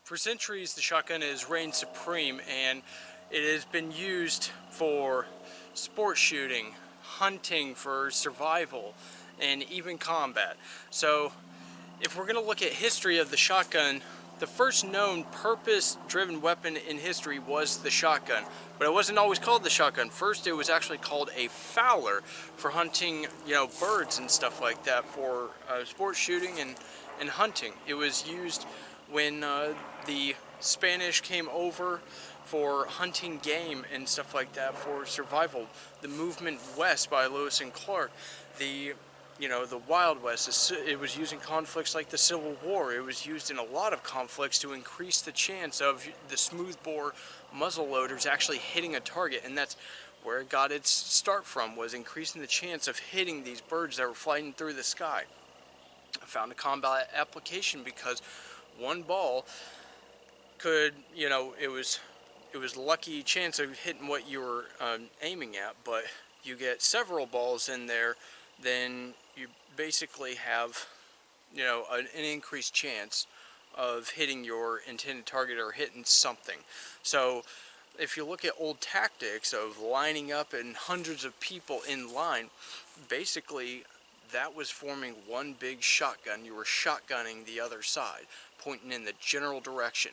For centuries, the shotgun has reigned supreme, and it has been used for sport shooting, hunting, for survival, and even combat. So, if we're going to look at history of the shotgun, the first known purpose-driven weapon in history was the shotgun. But it wasn't always called the shotgun. First, it was actually called a fowler for hunting, birds and stuff like that, for sport shooting and hunting. It was used when the Spanish came over for hunting game and stuff like that for survival. The movement west by Lewis and Clark, the Wild West, it was used in conflicts like the Civil War. It was used in a lot of conflicts to increase the chance of the smoothbore muzzleloaders actually hitting a target, and that's where it got its start from, was increasing the chance of hitting these birds that were flying through the sky. I found a combat application because one ball could, it was lucky chance of hitting what you were aiming at, but you get several balls in there, then you basically have, an increased chance of hitting your intended target or hitting something. So if you look at old tactics of lining up and hundreds of people in line, basically that was forming one big shotgun. You were shotgunning the other side, pointing in the general direction.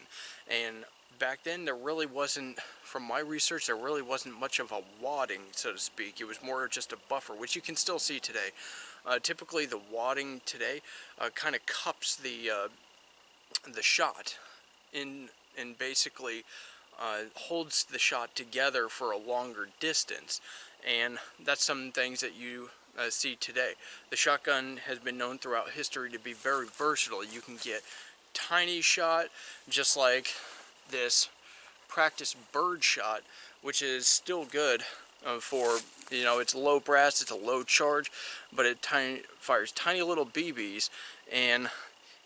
And back then, there really wasn't, from my research, there really wasn't much of a wadding, so to speak. It was more just a buffer, which you can still see today. Typically, the wadding today kind of cups the shot in, and basically holds the shot together for a longer distance. And that's some things that you see today. The shotgun has been known throughout history to be very versatile. You can get tiny shot, just like this practice bird shot, which is still good for, it's low brass, it's a low charge, but it fires tiny little BBs, and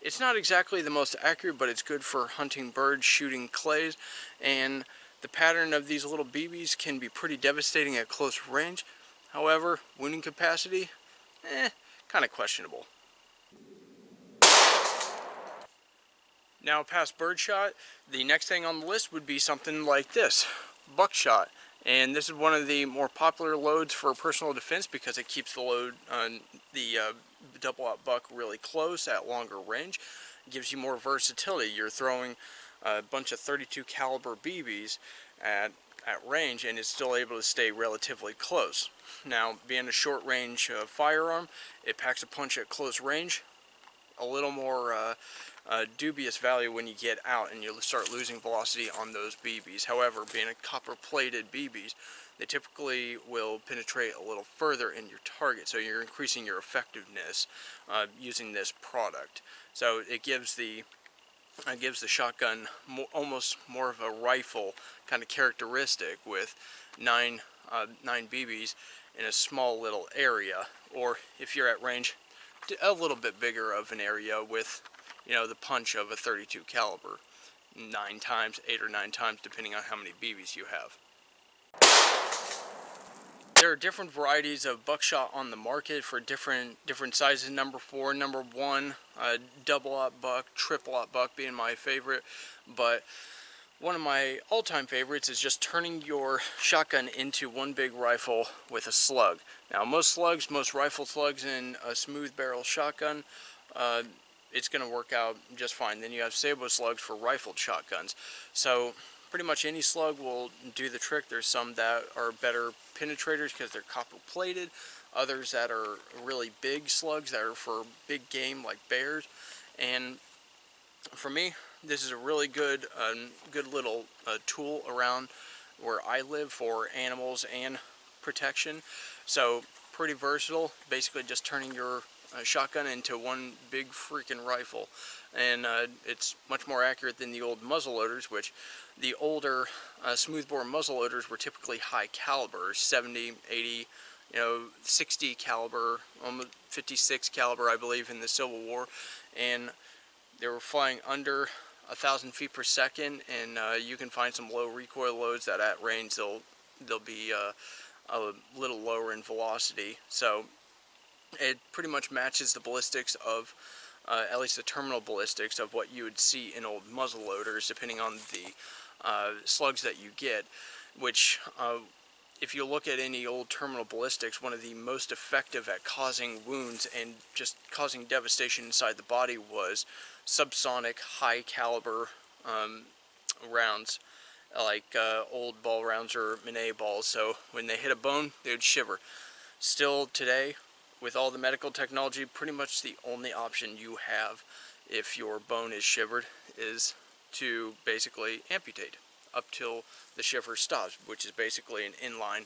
it's not exactly the most accurate, but it's good for hunting birds, shooting clays, and the pattern of these little BBs can be pretty devastating at close range. However, wounding capacity, kind of questionable. Now, past birdshot, the next thing on the list would be something like this, buckshot. And this is one of the more popular loads for personal defense because it keeps the load on the double-aught buck really close at longer range. It gives you more versatility. You're throwing a bunch of 32 caliber BBs at range, and it's still able to stay relatively close. Now, being a short range firearm, it packs a punch at close range. A little more dubious value when you get out and you start losing velocity on those BBs. However, being a copper-plated BBs, they typically will penetrate a little further in your target, so you're increasing your effectiveness using this product. So it gives the shotgun almost more of a rifle kind of characteristic, with nine BBs in a small little area, or if you're at range, a little bit bigger of an area with, the punch of a 32 caliber 9 times, 8 or 9 times, depending on how many BBs you have. There are different varieties of buckshot on the market for different sizes. Number 4, number 1, double-aught buck, triple-aught buck being my favorite, but one of my all-time favorites is just turning your shotgun into one big rifle with a slug. Now, most rifle slugs in a smooth barrel shotgun, it's going to work out just fine. Then you have sabot slugs for rifled shotguns. So pretty much any slug will do the trick. There's some that are better penetrators because they're copper plated. Others that are really big slugs that are for big game like bears. And for me, this is a really good little tool around where I live for animals and protection. So pretty versatile. Basically just turning your shotgun into one big freaking rifle, and it's much more accurate than the old muzzleloaders, which the older smoothbore muzzleloaders were typically high caliber, 70, 80, 60 caliber, almost 56 caliber, I believe, in the Civil War, and they were flying under 1,000 feet per second, and you can find some low recoil loads that at range they'll be a little lower in velocity. So it pretty much matches the ballistics of at least the terminal ballistics of what you would see in old muzzle loaders, depending on the slugs that you get, which if you look at any old terminal ballistics, one of the most effective at causing wounds and just causing devastation inside the body was subsonic high caliber rounds, like old ball rounds or Minet balls. So when they hit a bone, they would shiver. Still today, with all the medical technology, pretty much the only option you have if your bone is shivered is to basically amputate up till the shiver stops, which is basically an inline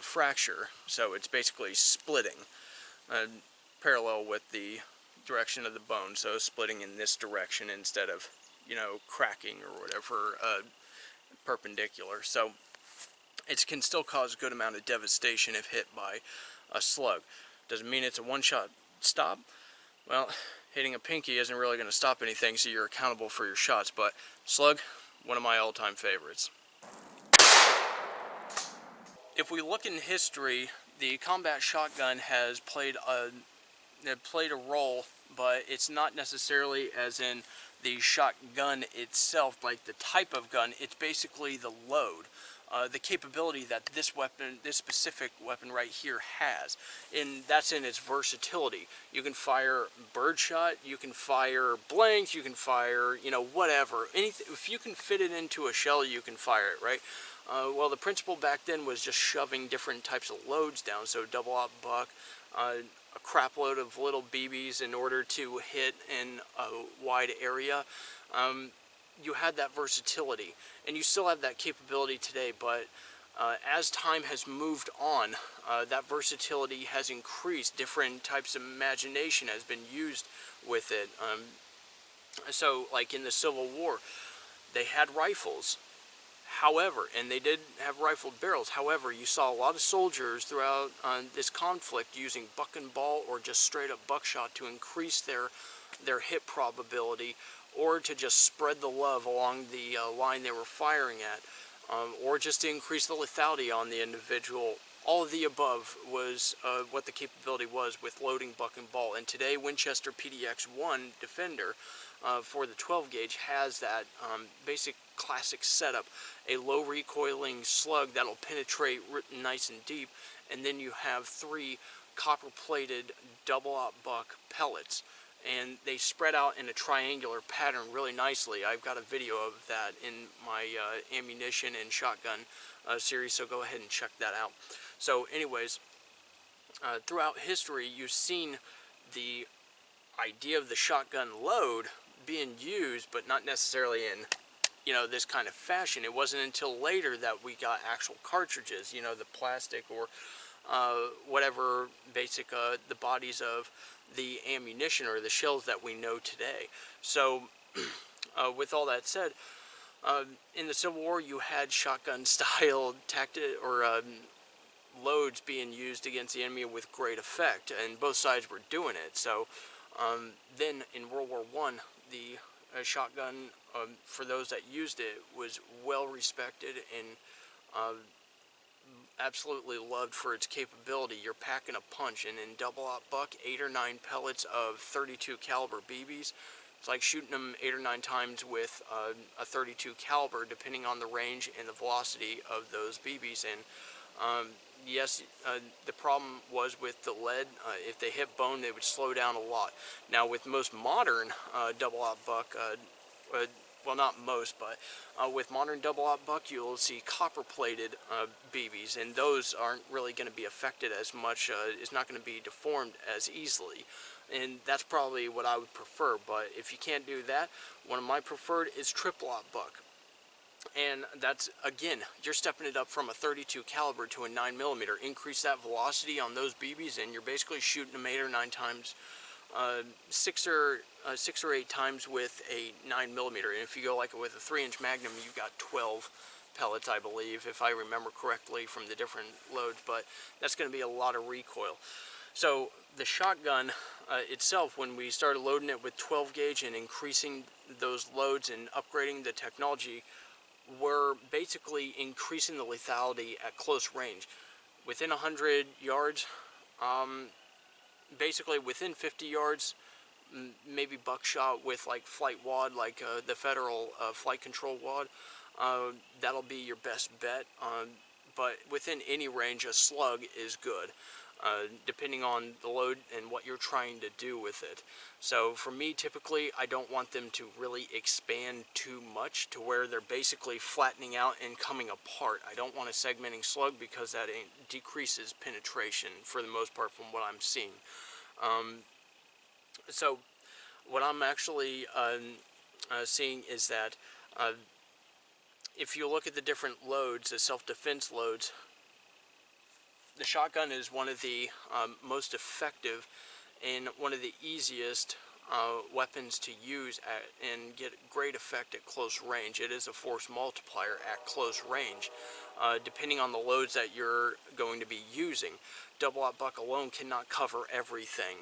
fracture. So it's basically splitting parallel with the direction of the bone, so splitting in this direction instead of, you know, cracking or whatever, perpendicular. So it can still cause a good amount of devastation if hit by a slug. Doesn't mean it's a one-shot stop. Well, hitting a pinky isn't really going to stop anything, so you're accountable for your shots, but slug, one of my all-time favorites. If we look in history, the combat shotgun has played a role, but it's not necessarily as in the shotgun itself, like the type of gun. It's basically the load, the capability that this weapon, this specific weapon right here has, and that's in its versatility. You can fire birdshot, you can fire blanks, you can fire, you know, whatever. Anything, if you can fit it into a shell, you can fire it, right? Well, the principle back then was just shoving different types of loads down, so double-aught buck, a crap load of little BBs in order to hit in a wide area. You had that versatility, and you still have that capability today, but as time has moved on, that versatility has increased. Different types of imagination has been used with it. So, like in the Civil War, they had rifles. However, and they did have rifled barrels. However, you saw a lot of soldiers throughout this conflict using buck and ball or just straight up buckshot to increase their hit probability, or to just spread the love along the line they were firing at, or just to increase the lethality on the individual. All of the above was what the capability was with loading buck and ball. And today, Winchester PDX-1 Defender for the 12 gauge has that basic classic setup, a low recoiling slug that'll penetrate nice and deep, and then you have 3 copper plated double-aught buck pellets, and they spread out in a triangular pattern really nicely. I've got a video of that in my ammunition and shotgun series, so go ahead and check that out. So anyways, throughout history, you've seen the idea of the shotgun load being used, but not necessarily in, you know, this kind of fashion. It wasn't until later that we got actual cartridges, you know, the plastic or whatever basic the bodies of the ammunition or the shells that we know today. So with all that said, in the Civil War you had shotgun style loads being used against the enemy with great effect, and both sides were doing it. So then in World War I, the shotgun, for those that used it, was well respected and absolutely loved for its capability. You're packing a punch, and in double-aught buck, 8 or 9 pellets of 32 caliber BBs. It's like shooting them 8 or 9 times with a 32 caliber, depending on the range and the velocity of those BBs. And yes, the problem was with the lead. If they hit bone, they would slow down a lot. Now, with most modern double-aught buck, well, not most, but with modern double-aught buck, you'll see copper-plated BBs, and those aren't really going to be affected as much. It's not going to be deformed as easily, and that's probably what I would prefer. But if you can't do that, one of my preferred is triple-aught buck. And that's, again, you're stepping it up from a 32 caliber to a 9mm. Increase that velocity on those BBs, and you're basically shooting them 8 or 9 times, 6 or 8 times with a 9mm. And if you go like with a 3-inch Magnum, you've got 12 pellets, I believe, if I remember correctly from the different loads. But that's going to be a lot of recoil. So the shotgun itself, when we started loading it with 12 gauge and increasing those loads and upgrading the technology, we're basically increasing the lethality at close range. Within 100 yards, basically within 50 yards, maybe buckshot with like flight wad, like the federal flight control wad. That'll be your best bet. But within any range, a slug is good, depending on the load and what you're trying to do with it. So for me, typically, I don't want them to really expand too much to where they're basically flattening out and coming apart. I don't want a segmenting slug because that decreases penetration for the most part from what I'm seeing. So what I'm actually seeing is that if you look at the different loads, the self-defense loads, the shotgun is one of the most effective and one of the easiest weapons to use and get great effect at close range. It is a force multiplier at close range, depending on the loads that you're going to be using. Double-aught buck alone cannot cover everything.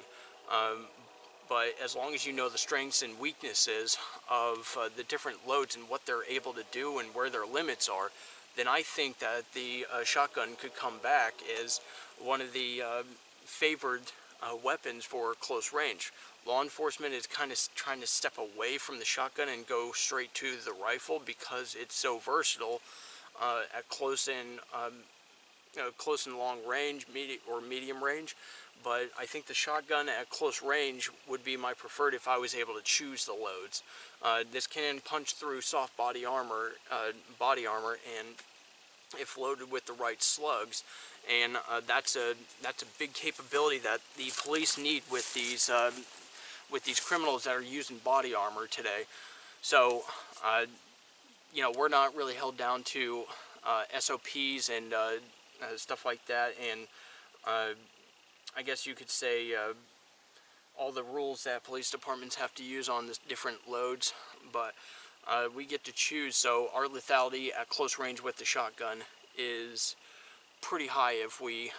But as long as you know the strengths and weaknesses of the different loads and what they're able to do and where their limits are, then I think that the shotgun could come back as one of the favored weapons for close range. Law enforcement is kind of trying to step away from the shotgun and go straight to the rifle because it's so versatile at close and close and long range, medium range. But I think the shotgun at close range would be my preferred if I was able to choose the loads. This can punch through soft body armor, and if loaded with the right slugs, and that's a big capability that the police need with these criminals that are using body armor today. So, you know, we're not really held down to SOPs and stuff like that, and I guess you could say all the rules that police departments have to use on the different loads, but we get to choose. So our lethality at close range with the shotgun is pretty high if we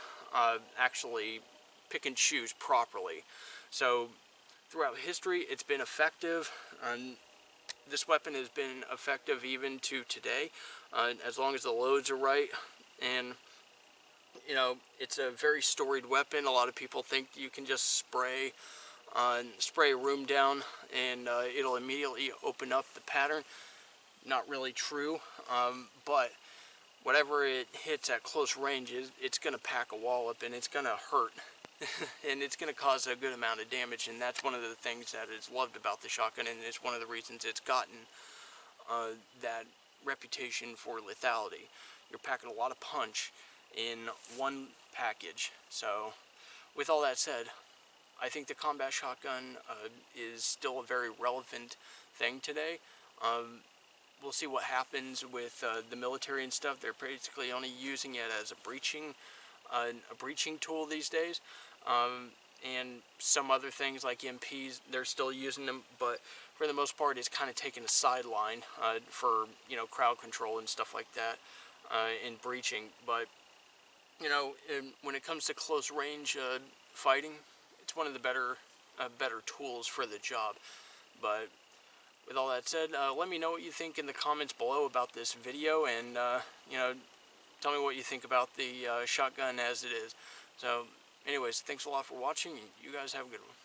actually pick and choose properly. So throughout history, it's been effective, and this weapon has been effective even to today, as long as the loads are right. And you know, it's a very storied weapon. A lot of people think you can just spray a room down and it'll immediately open up the pattern. Not really true, but whatever it hits at close range, it's going to pack a wallop and it's going to hurt. And it's going to cause a good amount of damage, and that's one of the things that is loved about the shotgun, and it's one of the reasons it's gotten that reputation for lethality. You're packing a lot of punch in one package. So with all that said, I think the combat shotgun is still a very relevant thing today. We'll see what happens with the military and stuff. They're basically only using it as a breaching tool these days, and some other things like MPs, they're still using them, but for the most part it's kind of taking a sideline for, you know, crowd control and stuff like that in breaching. But you know, when it comes to close range fighting, it's one of the better tools for the job. But with all that said, let me know what you think in the comments below about this video, and you know, tell me what you think about the shotgun as it is. So anyways, thanks a lot for watching, and you guys have a good one.